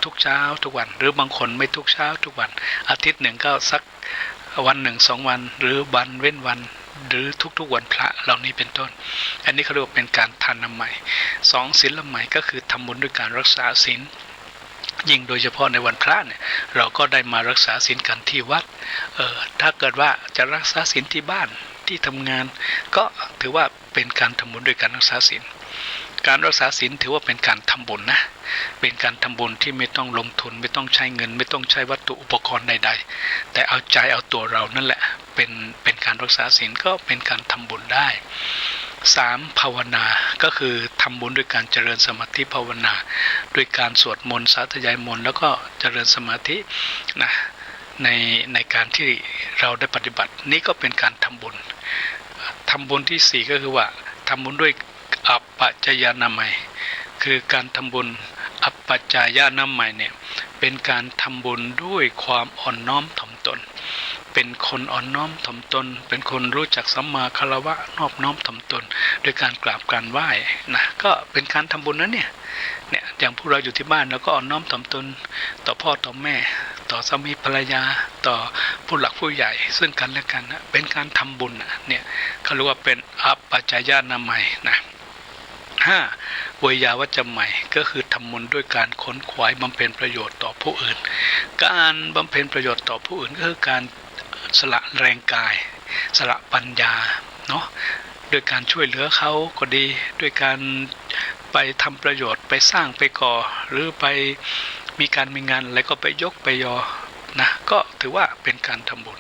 ทุกเช้าทุกวันหรือบางคนไม่ทุกเช้าทุกวันอาทิตย์หนึ่งก็สักวันหนึ่ง2 วันหรือวันเว้นวันหรือทุกๆวันพระเหล่านี้เป็นต้นอันนี้เขาเรียกว่าเป็นการทานนามัย2ศีลละไมก็คือทำบุญด้วยการรักษาศีลยิ่งโดยเฉพาะในวันพระเนี่ยเราก็ได้มารักษาศีลกันที่วัดถ้าเกิดว่าจะรักษาศีลที่บ้านที่ทำงานก็ถือว่าเป็นการทำบุญด้วยการรักษาศีลการรักษาศีลถือว่าเป็นการทำบุญนะเป็นการทำบุญที่ไม่ต้องลงทุนไม่ต้องใช้เงินไม่ต้องใช้วัตถุอุปกรณ์ใดๆแต่เอาใจเอาตัวเรานั่นแหละเป็นการรักษาศีลก็เป็นการทำบุญได้3ภาวนาก็คือทำบุญด้วยการเจริญสมาธิภาวนาด้วยการสวดมนต์สาธยายมนต์แล้วก็เจริญสมาธินะในการที่เราได้ปฏิบัตินี้ก็เป็นการทำบุญที่4ก็คือว่าทำบุญด้วยอัปปัจจยานามัยคือการทำบุญอัปปัจจายานามัยเนี่ยเป็นการทำบุญด้วยความอ่อนน้อมถ่อมตนเป็นคนอ่อนน้อมถ่อมตนเป็นคนรู้จักสัมมาคารวะนอบน้อมถ่อมตนโดยการกราบการไหว้นะก็เป็นการทำบุญนะเนี่ยอย่างพวกเราอยู่ที่บ้านเราก็อ่อนน้อมถ่อมตนต่อพ่อต่อแม่ต่อสามีภรรยาต่อผู้หลักผู้ใหญ่ซึ่งกันและกันนะเป็นการทำบุญเนี่ยเขาเรียกว่าเป็นอัปปัจจายานามัยนะ5เวยาวัจจะใหม่ก็คือทำบุญด้วยการขนขวายบำเพ็ญประโยชน์ต่อผู้อื่นการบำเพ็ญประโยชน์ต่อผู้อื่นก็คือการสละแรงกายสละปัญญาเนาะด้วยการช่วยเหลือเขาก็ดีด้วยการไปทำประโยชน์ไปสร้างไปก่อหรือไปมีการมีงานอะไรก็ไปยกไปยอนะก็ถือว่าเป็นการทำบุญ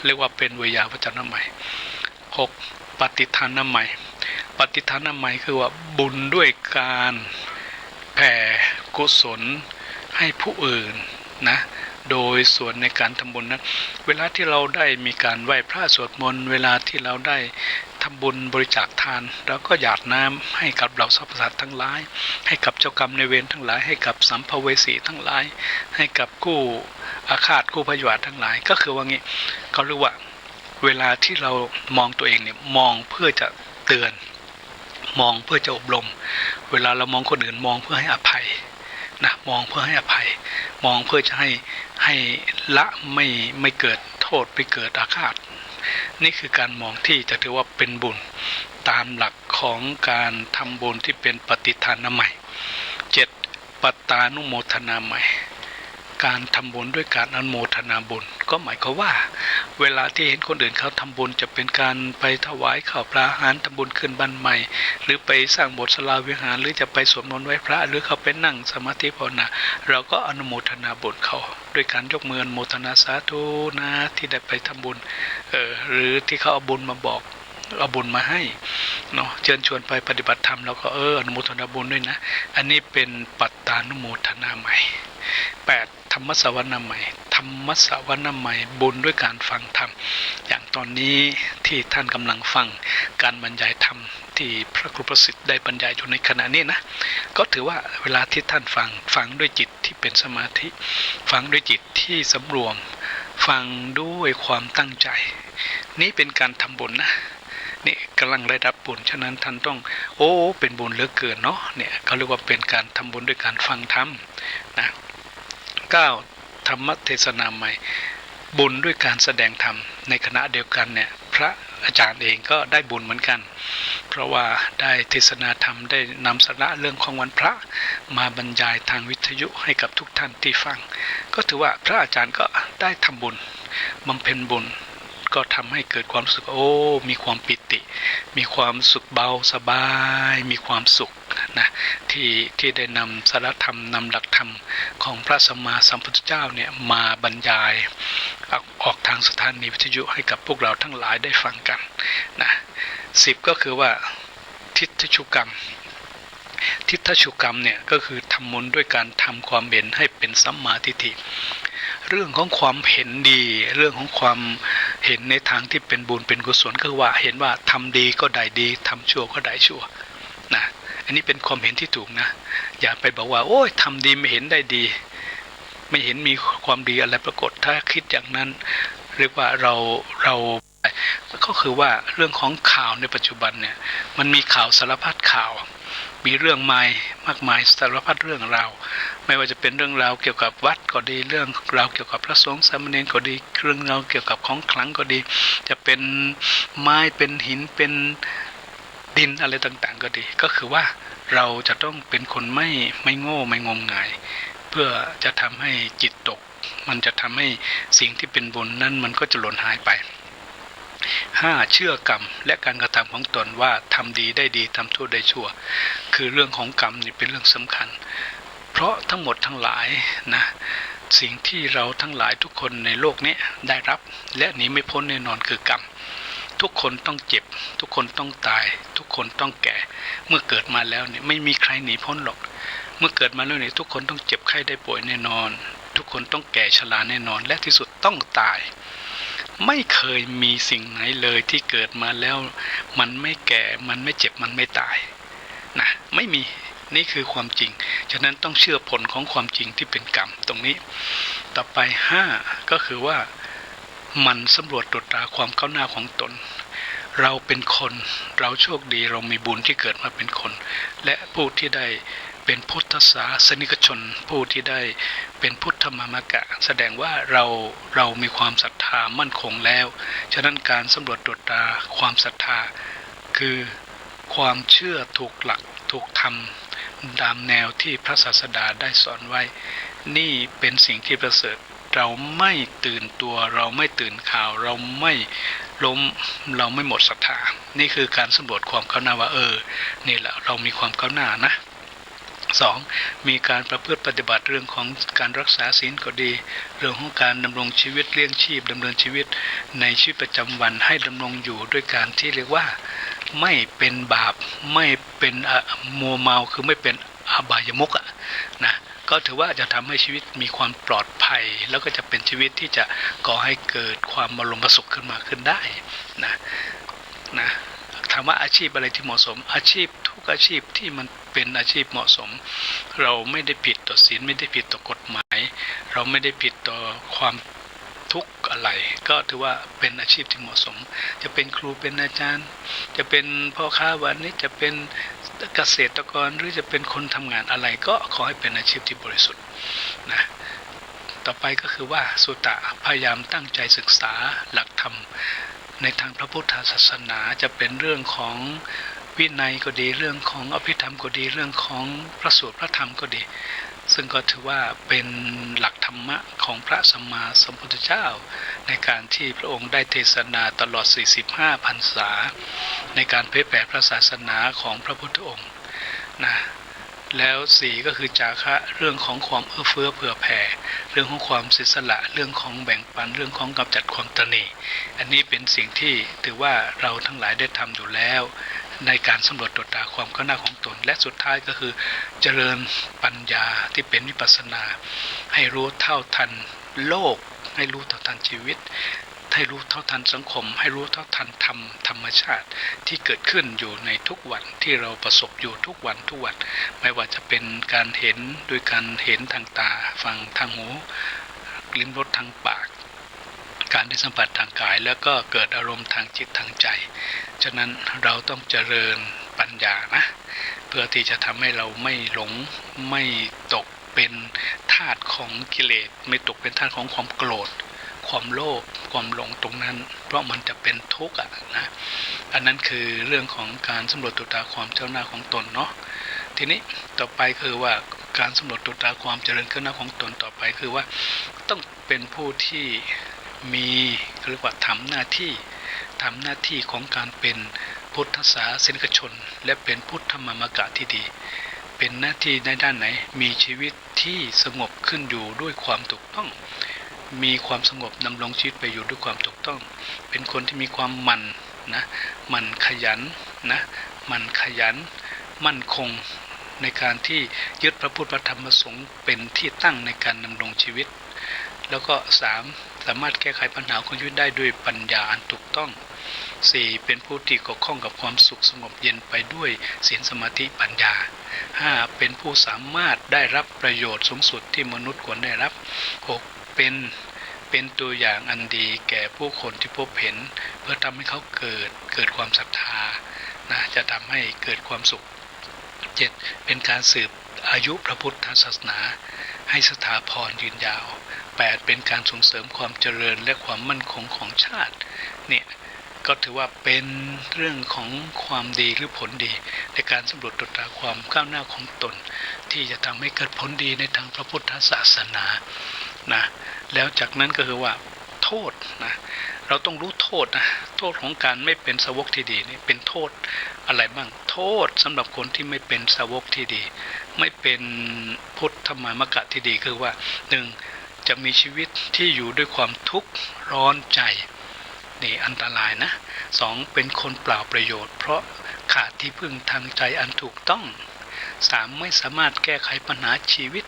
เรียกว่าเป็นเวยาวัจจะใหม่6ปฏิทานใหม่ปฏิทานใหม่คือว่าบุญด้วยการแผ่กุศลให้ผู้อื่นนะโดยส่วนในการทำบุญนั้นเวลาที่เราได้มีการไหว้พระสวดมนต์เวลาที่เราได้ทำบุญบริจาคทานเราก็หยาดน้ำให้กับเหล่าสรรพสัตว์ทั้งหลายให้กับเจ้ากรรมในายเวรทั้งหลายให้กับสัมภเวสีทั้งหลายให้กับกู้อาฆาตกู้พยาบาททั้งหลายก็คือว่างี้เขาเรียกว่าเวลาที่เรามองตัวเองเนี่ยมองเพื่อจะเตือนมองเพื่อจะอบรมเวลาเรามองคนอื่นมองเพื่อให้อภัยนะมองเพื่อให้อภัยมองเพื่อจะให้ละไม่เกิดโทษไปเกิดอาฆาตนี่คือการมองที่จะถือว่าเป็นบุญตามหลักของการทำบุญที่เป็นปฏิทานใหม่7ปัตตานุโมทนาใหม่การทำบุญด้วยการอนุโมทนาบุญก็หมายความว่าเวลาที่เห็นคนอื่นเขาทำบุญจะเป็นการไปถวายข้าวปลาอาหารทำบุญขึ้นบ้านใหม่หรือไปสร้างโบสถ์ศาลาวิหารหรือจะไปสวดมนต์ไหว้พระหรือเขาไปนั่งสมาธิภาวนาเราก็อนุโมทนาบุญเขาด้วยการยกมืออนุโมทนาสาธุนะที่ได้ไปทำบุญหรือที่เขาเอาบุญมาบอกเอาบุญมาให้เนาะเชิญชวนไปปฏิบัติธรรมเราก็อนุโมทนาบุญด้วยนะอันนี้เป็นปัตตานุโมทนาใหม่8ธรรมสวนาใหม่ธรรมสวนาใหม่บุญด้วยการฟังธรรมอย่างตอนนี้ที่ท่านกำลังฟังการบรรยายธรรมที่พระครูประสิทธิ์ได้บรรยายอยู่ในขณะนี้นะก็ถือว่าเวลาที่ท่านฟังด้วยจิตที่เป็นสมาธิฟังด้วยจิตที่สำรวมฟังด้วยความตั้งใจนี่เป็นการทำบุญนะนี่กำลังได้รับบุญฉะนั้นท่านต้องเป็นบุญเหลือเกินเนาะเนี่ยเขาเรียกว่าเป็นการทำบุญด้วยการฟังธรรมนะ9ธรรมเทศนาใหม่บุญด้วยการแสดงธรรมในขณะเดียวกันเนี่ยพระอาจารย์เองก็ได้บุญเหมือนกันเพราะว่าได้เทศนาธรรมได้นำสาระเรื่องของวันพระมาบรรยายทางวิทยุให้กับทุกท่านที่ฟังก็ถือว่าพระอาจารย์ก็ได้ทำบุญบำเพ็ญบุญ ก็ทำให้เกิดความรู้สึกโอ้มีความปิติมีความสุขเบาสบายมีความสุขนะที่ได้นำสารธรรมนำหลักธรรมของพระสัมมาสัมพุทธเจ้าเนี่ยมาบรรยายออกทางสถานีวิทยุให้กับพวกเราทั้งหลายได้ฟังกันนะ10ก็คือว่าทิฏฐิชุกรรมทิฏฐิชุกรรมเนี่ยก็คือทำมนด้วยการทำความเห็นให้เป็นสัมมาทิฏฐิเรื่องของความเห็นดีเรื่องของความเห็นในทางที่เป็นบุญเป็นกุศลก็ว่าเห็นว่าทำดีก็ได้ดีทำชั่วก็ได้ชั่วนะอันนี้เป็นความเห็นที่ถูกนะอย่าไปบอกว่าโอ้ยทำดีไม่เห็นได้ดีไม่เห็นมีความดีอะไรปรากฏถ้าคิดอย่างนั้นเรียกว่าเราก็คือว่าเรื่องของข่าวในปัจจุบันเนี่ยมันมีข่าวสารพัดข่าวมีเรื่องมากมายสารพัดเรื่องราวไม่ว่าจะเป็นเรื่องราวเกี่ยวกับวัดก็ดีเรื่องราวเกี่ยวกับพระสงฆ์สามเณรก็ดีเรื่องราวเกี่ยวกับของขลังก็ดีจะเป็นไม้เป็นหินเป็นดินอะไรต่างๆก็ดีก็คือว่าเราจะต้องเป็นคนไม่โง่ไม่งมงายเพื่อจะทำให้จิตตกมันจะทำให้สิ่งที่เป็นบุญนั้นมันก็จะหล่นหายไป5เชื่อกรรมและการกระทำของตนว่าทำดีได้ดีทำชั่วได้ชั่วคือเรื่องของกรรมนี่เป็นเรื่องสำคัญเพราะทั้งหมดทั้งหลายนะสิ่งที่เราทั้งหลายทุกคนในโลกนี้ได้รับและหนีไม่พ้นแน่นอนคือกรรมทุกคนต้องเจ็บทุกคนต้องตายทุกคนต้องแก่เมื่อเกิดมาแล้วเนี่ยไม่มีใครหนีพ้นหรอกเมื่อเกิดมาแล้วเนี่ยทุกคนต้องเจ็บไข้ได้ป่วยแน่นอนทุกคนต้องแก่ชราแน่นอนและที่สุดต้องตายไม่เคยมีสิ่งไหนเลยที่เกิดมาแล้วมันไม่แก่มันไม่เจ็บมันไม่ตายนะไม่มีนี่คือความจริงฉะนั้นต้องเชื่อผลของความจริงที่เป็นกรรมตรงนี้ต่อไป5ก็คือว่ามันสำรวจตรวจตราความก้าวหน้าของตนเราเป็นคนเราโชคดีเรามีบุญที่เกิดมาเป็นคนและผู้ที่ได้เป็นพุทธศาสนิกชนผู้ที่ได้เป็นพุทธมามกะแสดงว่าเรามีความศรัทธามั่นคงแล้วฉะนั้นการสำรวจตรวจตราความศรัทธาคือความเชื่อถูกหลักถูกธรรมตามแนวที่พระศาสดาได้สอนไว้นี่เป็นสิ่งที่ประเสริฐเราไม่ตื่นตัวเราไม่ตื่นข่าวเราไม่ล้มเราไม่หมดศรัทธานี่คือการสำรวจความก้าวหน้าว่านี่แหละเรามีความก้าวหน้านะ2มีการประพฤติปฏิบัติเรื่องของการรักษาศีลก็ดีเรื่องของการดำรงชีวิตเลี้ยงชีพดำเนินชีวิตในชีวิตประจำวันให้ดำรงอยู่ด้วยการที่เรียกว่าไม่เป็นบาปไม่เป็นมัวเมาคือไม่เป็นอบายมุขนะก็ถือว่าจะทำให้ชีวิตมีความปลอดภัยแล้วก็จะเป็นชีวิตที่จะก่อให้เกิดความบรมสุขขึ้นได้นะถามว่าอาชีพอะไรที่เหมาะสมอาชีพทุกอาชีพที่มันเป็นอาชีพเหมาะสมเราไม่ได้ผิดต่อศีลไม่ได้ผิดต่อกฎหมายเราไม่ได้ผิดต่อความทุกข์อะไรก็ถือว่าเป็นอาชีพที่เหมาะสมจะเป็นครูเป็นอาจารย์จะเป็นพ่อค้าวันนี้จะเป็นเกษตรกรหรือจะเป็นคนทำงานอะไรก็ขอให้เป็นอาชีพที่บริสุทธิ์นะต่อไปก็คือว่าสุตะพยายามตั้งใจศึกษาหลักธรรมในทางพระพุทธศาสนาจะเป็นเรื่องของวินัยก็ดีเรื่องของอภิธรรมก็ดีเรื่องของพระสูตรพระธรรมก็ดีซึ่งก็ถือว่าเป็นหลักธรรมะของพระสัมมาสัมพุทธเจ้าในการที่พระองค์ได้เทศนาตลอด45พรรษาในการเผยแผ่พระศาสนาของพระพุทธองค์นะแล้ว4ก็คือจาคะเรื่องของความเอื้อเฟื้อเผื่อแผ่เรื่องของความเสียสละเรื่องของแบ่งปันเรื่องของกำจัดความตนีอันนี้เป็นสิ่งที่ถือว่าเราทั้งหลายได้ทำอยู่แล้วในการสำรวจตรวจตราความก้าวหน้าของตนและสุดท้ายก็คือเจริญปัญญาที่เป็นวิปัสสนาให้รู้เท่าทันโลกให้รู้เท่าทันชีวิตให้รู้เท่าทันสังคมให้รู้เท่าทันธรรมชาติที่เกิดขึ้นอยู่ในทุกวันที่เราประสบอยู่ทุกวันไม่ว่าจะเป็นการเห็นโดยการเห็นทางตาฟังทางหูลิ้มรสทางปากการได้สัมผัสทางกายแล้วก็เกิดอารมณ์ทางจิตทางใจฉะนั้นเราต้องเจริญปัญญานะเพื่อที่จะทำให้เราไม่หลงไม่ตกเป็นทาสของกิเลสไม่ตกเป็นทาสของความโกรธความโลภความหลงตรงนั้นเพราะมันจะเป็นทุกข์นะอันนั้นคือเรื่องของการสำรวจตรวจตราความก้าวหน้าของตนเนาะทีนี้ต่อไปคือว่าการสำรวจตรวจตราความเจริญก้าวหน้าของตนต่อไปคือว่าต้องเป็นผู้ที่ มีเรียกว่าทำหน้าที่ของการเป็นพุทธศาสนิกชนและเป็นพุทธมามกะที่ดีเป็นหน้าที่ในด้านไหนมีชีวิตที่สงบขึ้นอยู่ด้วยความถูกต้องมีความสงบดำรงชีวิตไปอยู่ด้วยความถูกต้องเป็นคนที่มีความหมั่นนะหมั่นขยันนะหมั่นขยันมั่นคงในการที่ยึดพระพุทธพระธรรมพระสงฆ์เป็นที่ตั้งในการดำรงชีวิตแล้วก็3สามารถแก้ไขปัญหาของชีวิตได้ด้วยปัญญาอันถูกต้อง4เป็นผู้ที่เกี่ยวข้องกับความสุขสงบเย็นไปด้วยศีลสมาธิปัญญา5เป็นผู้สามารถได้รับประโยชน์สูงสุดที่มนุษย์ควรได้รับ6เป็นตัวอย่างอันดีแก่ผู้คนที่พบเห็นเพื่อทำให้เขาเกิดความศรัทธานะจะทำให้เกิดความสุข7เป็นการสืบอายุพระพุทธศาสนาให้สถาพรยืนยาว8เป็นการส่งเสริมความเจริญและความมั่นคงของชาติเนี่ยก็ถือว่าเป็นเรื่องของความดีหรือผลดีในการสำรวจตรวจตราความก้าวหน้าของตนที่จะทำให้เกิดผลดีในทางพระพุทธศาสนานะแล้วจากนั้นก็คือว่าโทษนะเราต้องรู้โทษนะโทษของการไม่เป็นสาวกที่ดีนี่เป็นโทษอะไรบ้างโทษสำหรับคนที่ไม่เป็นสาวกที่ดีไม่เป็นพุทธมามกะที่ดีคือว่า1จะมีชีวิตที่อยู่ด้วยความทุกข์ร้อนใจนี่อันตรายนะ2เป็นคนเปล่าประโยชน์เพราะขาดที่พึ่งทางใจอันถูกต้อง3ไม่สามารถแก้ไขปัญหาชีวิต